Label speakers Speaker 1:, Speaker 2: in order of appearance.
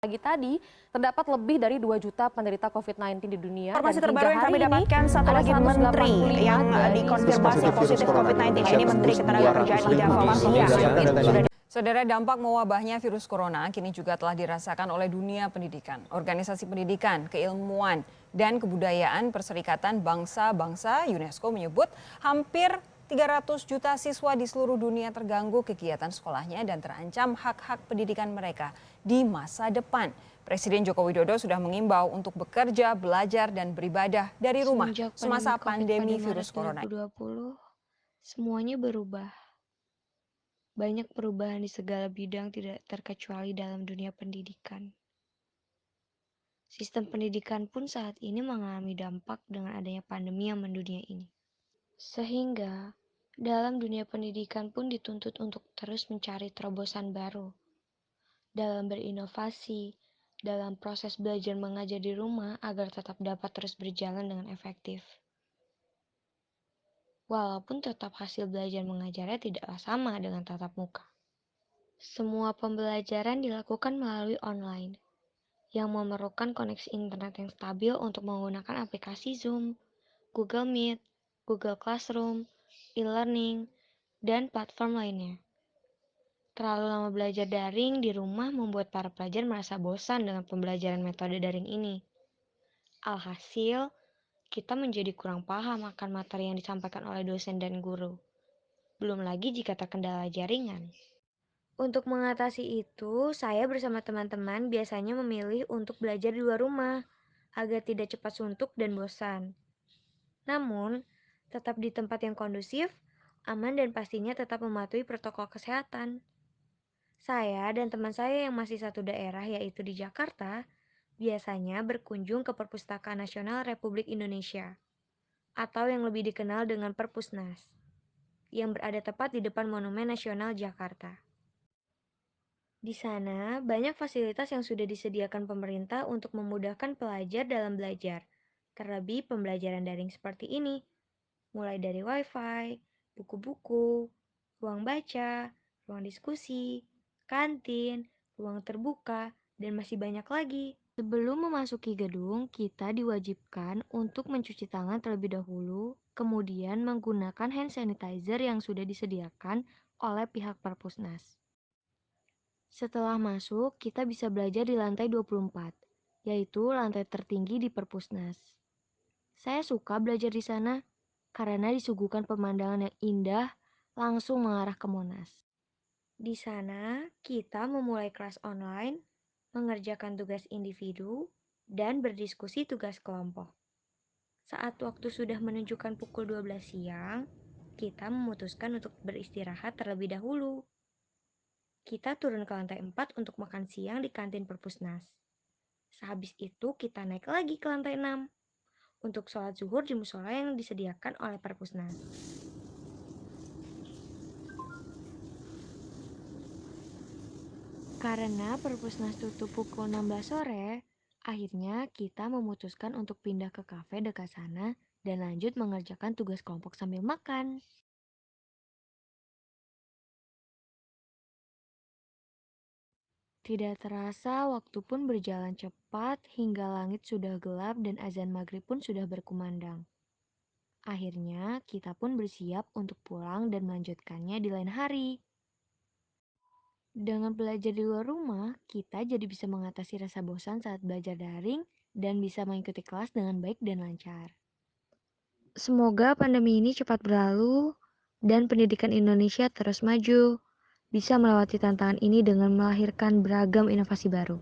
Speaker 1: Pagi tadi, terdapat lebih dari 2 juta penderita COVID-19 di dunia.
Speaker 2: Informasi
Speaker 1: dan
Speaker 2: terbaru yang kami
Speaker 1: hingga hari
Speaker 2: dapatkan,
Speaker 1: ini,
Speaker 2: satu
Speaker 1: ada
Speaker 2: lagi menteri
Speaker 1: 185
Speaker 2: yang
Speaker 1: dari
Speaker 2: dikonfirmasi positif COVID-19. Ini Menteri Ketenagakerjaan Ida Fauzia.
Speaker 3: Saudara, dampak mewabahnya virus corona kini juga telah dirasakan oleh dunia pendidikan. Organisasi pendidikan, keilmuan, dan kebudayaan Perserikatan Bangsa-Bangsa UNESCO menyebut hampir 300 juta siswa di seluruh dunia terganggu kegiatan sekolahnya dan terancam hak-hak pendidikan mereka di masa depan. Presiden Joko Widodo sudah mengimbau untuk bekerja, belajar, dan beribadah dari rumah semasa pandemi virus corona.
Speaker 4: 2020, semuanya berubah. Banyak perubahan di segala bidang tidak terkecuali dalam dunia pendidikan. Sistem pendidikan pun saat ini mengalami dampak dengan adanya pandemi yang mendunia ini. Sehingga, dalam dunia pendidikan pun dituntut untuk terus mencari terobosan baru. Dalam berinovasi, dalam proses belajar mengajar di rumah agar tetap dapat terus berjalan dengan efektif. Walaupun tetap hasil belajar mengajarnya tidaklah sama dengan tatap muka. Semua pembelajaran dilakukan melalui online, yang memerlukan koneksi internet yang stabil untuk menggunakan aplikasi Zoom, Google Meet, Google Classroom, e-learning, dan platform lainnya. Terlalu lama belajar daring di rumah membuat para pelajar merasa bosan dengan pembelajaran metode daring ini. Alhasil, kita menjadi kurang paham akan materi yang disampaikan oleh dosen dan guru. Belum lagi jika terkendala jaringan. Untuk mengatasi itu, saya bersama teman-teman biasanya memilih untuk belajar di luar rumah, agar tidak cepat suntuk dan bosan. Namun, tetap di tempat yang kondusif, aman dan pastinya tetap mematuhi protokol kesehatan. Saya dan teman saya yang masih satu daerah yaitu di Jakarta, biasanya berkunjung ke Perpustakaan Nasional Republik Indonesia, atau yang lebih dikenal dengan Perpusnas, yang berada tepat di depan Monumen Nasional Jakarta. Di sana, banyak fasilitas yang sudah disediakan pemerintah untuk memudahkan pelajar dalam belajar, terlebih pembelajaran daring seperti ini, mulai dari wifi, buku-buku, ruang baca, ruang diskusi, kantin, ruang terbuka, dan masih banyak lagi. Sebelum memasuki gedung, kita diwajibkan untuk mencuci tangan terlebih dahulu, kemudian menggunakan hand sanitizer yang sudah disediakan oleh pihak Perpusnas. Setelah masuk, kita bisa belajar di lantai 24, yaitu lantai tertinggi di Perpusnas. Saya suka belajar di sana karena disuguhkan pemandangan yang indah langsung mengarah ke Monas. Di sana, kita memulai kelas online, mengerjakan tugas individu, dan berdiskusi tugas kelompok. Saat waktu sudah menunjukkan pukul 12 siang, kita memutuskan untuk beristirahat terlebih dahulu. Kita turun ke lantai 4 untuk makan siang di kantin Perpusnas. Sehabis itu, kita naik lagi ke lantai 6 untuk sholat zuhur di musola yang disediakan oleh Perpusnas. Karena Perpusnas tutup pukul 16 sore, akhirnya kita memutuskan untuk pindah ke kafe dekat sana dan lanjut mengerjakan tugas kelompok sambil makan. Tidak terasa, waktu pun berjalan cepat hingga langit sudah gelap dan azan maghrib pun sudah berkumandang. Akhirnya, kita pun bersiap untuk pulang dan melanjutkannya di lain hari. Dengan belajar di luar rumah, kita jadi bisa mengatasi rasa bosan saat belajar daring dan bisa mengikuti kelas dengan baik dan lancar. Semoga pandemi ini cepat berlalu dan pendidikan Indonesia terus maju, bisa melewati tantangan ini dengan melahirkan beragam inovasi baru.